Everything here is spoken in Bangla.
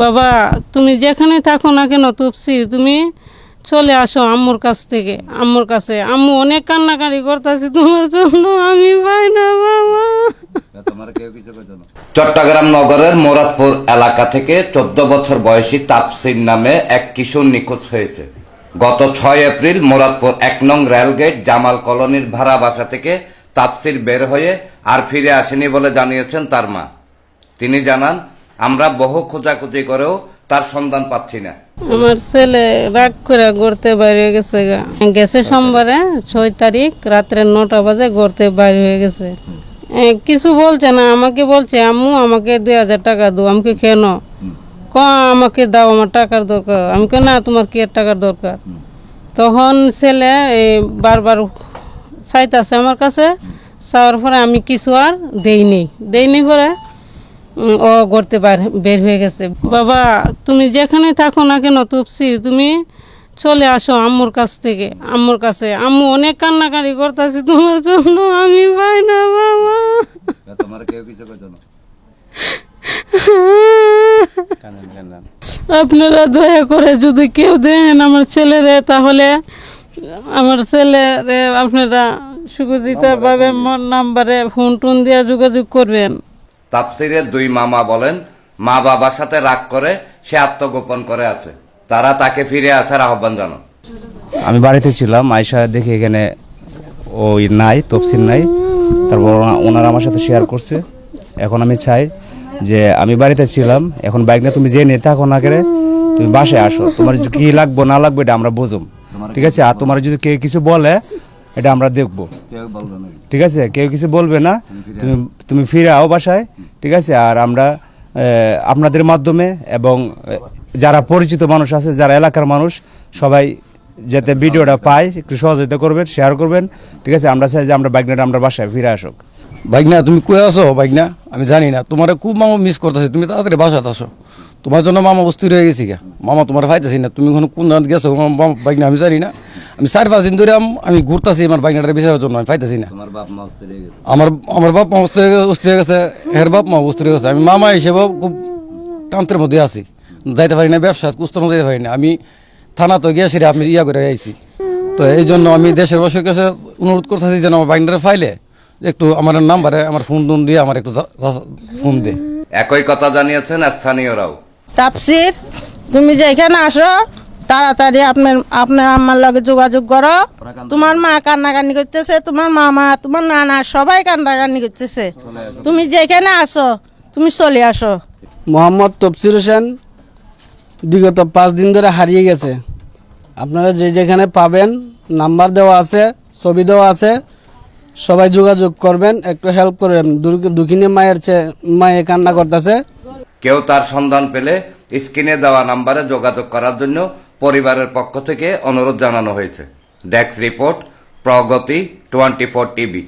বাবা তুমি যেখানে থাকো না কেন তফসির, তুমি চলে আসো আম্মুর কাছ থেকে, আম্মুর কাছে। আম্মু অনেক কান্নাকারি করতেছে তোমার জন্য, আমি পাই না বাবা। চট্টগ্রাম নগরের মোরাদপুর এলাকা থেকে 14 বছর বয়সী তাফসির নামে এক কিশোর নিখোঁজ হয়েছে। গত 6 এপ্রিল মোরাদপুর 1 নং রেলগেট জামাল কলোনির ভাড়া বাসা থেকে তাফসির বের হয়ে আর ফিরে আসেনি বলে জানিয়েছেন তার মা। তিনি জানান, আমরা বহু খোঁজাখুঁজি করেও তার সন্ধান পাচ্ছি না। আমার ছেলে রাগ করে ঘুরতে বাইরে গেছে, গেছে সোমবারে 6 তারিখ রাত্রে 9টা বাজে ঘুরতে বাইরে হয়ে গেছে। কিছু বলছে না, আমাকে বলছে আম্মু আমাকে 2000 টাকা দাও। আমাকে কেন? আমাকে দাও, আমার টাকার দরকার। আমি কেন না, তোমার কি এর টাকার দরকার? তখন ছেলে বারবার চাইতেছে আমার কাছে, চাওয়ার পরে আমি কিছু আর দেইনি পরে ও ঘুরতে বের হয়ে গেছে। বাবা তুমি যেখানে থাকো না কেন তফসির, তুমি চলে আসো আম্মুর কাছ থেকে, আম্মুর কাছে। আম্মু অনেক কান্নাকারি করতেছে তোমার জন্য, আমি পাই না বাবা। আপনারা দয়া করে যদি কেউ দেন আমার ছেলেরে, তাহলে আমার ছেলেরে আপনারা সুযোগিতা ভাবে নাম্বারে ফোন টোন দিয়ে যোগাযোগ করবেন। তাফসিরের 2 মামা বলেন, মা বাবার সাথে রাগ করে সে আত্মগোপন করে আছে। তারা তাকে ফিরে আসার আহ্বান জানান। আমি বাড়িতে ছিলাম, আয়সা দেখি এখানে ওই নাই, তফসিল নাই। তারপর ওনারা আমার সাথে শেয়ার করছে। এখন আমি চাই যে আমি বাড়িতে ছিলাম, এখন বাইক নিয়ে তুমি যে নিয়ে থাকো না করে তুমি বাসায় আসো। তোমার কি লাগবো না লাগবে এটা আমরা বুঝুম, ঠিক আছে? আর তোমার যদি কেউ কিছু বলে এটা আমরা দেখবো, ঠিক আছে? কেউ কিছু বলবে না, তুমি ফিরে আও বাসায়, ঠিক আছে? আর আমরা আপনাদের মাধ্যমে এবং যারা পরিচিত মানুষ আছে, যারা এলাকার মানুষ, সবাই যাতে ভিডিওটা পায় একটু সহযোগিতা করবেন, শেয়ার করবেন, ঠিক আছে? আমরা চাই যে আমরা বাইকনাটা আমরা বাসায় ফিরে আসুক। বাইকনা তুমি কই আসো? বাইকনা আমি জানি না, তোমার খুব মামা মিস করতেছি। তুমি তাড়াতাড়ি বাসাতে আসো, তোমার জন্য মামা অস্থির হয়ে গেছি গা। মামা তোমার পাইতেছি না, তুমি কোন দাঁত গেছো বাইকনা আমি জানি না। আমি 4-5 দিন ধরে আমি ঘুরতেছি আমার বাইকনাটা বিচারের জন্য, আমি পাইতেছি না। আমার বাপ মা অস্থির হয়ে গেছে, এর বাপ মা অস্থির হয়ে গেছে। আমি মামা হিসেবে খুব টান্তের মধ্যে আছি, যাইতে পারি না, ব্যবসা কুস্তর যাইতে পারি না। আমি থানা তো গিয়েছি, আমি করে আইছি। তো এই জন্য আমি দেশের বসের কাছে অনুরোধ করতেছি যেন আমার বাইকনাটা ফাইলে একটু আমার নাম্বারে আমার ফোন দিয়ে আমার একটু ফোন দে। একই কথা জানিয়েছেন স্থানীয়রাও। তাফসির তুমি যেখানে আসো তাড়াতাড়ি আপনার আম্মার লগে যোগাযোগ করো। তোমার মা কান্নাকানি করতেছে, তোমার মামা, তোমার নানা সবাই কান্নাকানি করতেছে। তুমি যেখানে আসো তুমি চলে আসো। মোহাম্মদ তফসির হোসেন বিগত 5 দিন ধরে হারিয়ে গেছে। আপনারা যেখানে পাবেন নাম্বার দেওয়া আছে, ছবি দেওয়া আছে, সবাই যোগাযোগ করবেন, একটু হেল্প করবেন। দুঃখিনী মায়ে কান্না করতেছে। কেউ তার সন্ধান পেলে স্ক্রিনে দেওয়া নাম্বারে যোগাযোগ করার জন্য পরিবারের পক্ষ থেকে অনুরোধ জানানো হয়েছে। ডেস্ক রিপোর্ট, প্রগতি 24 টিভি।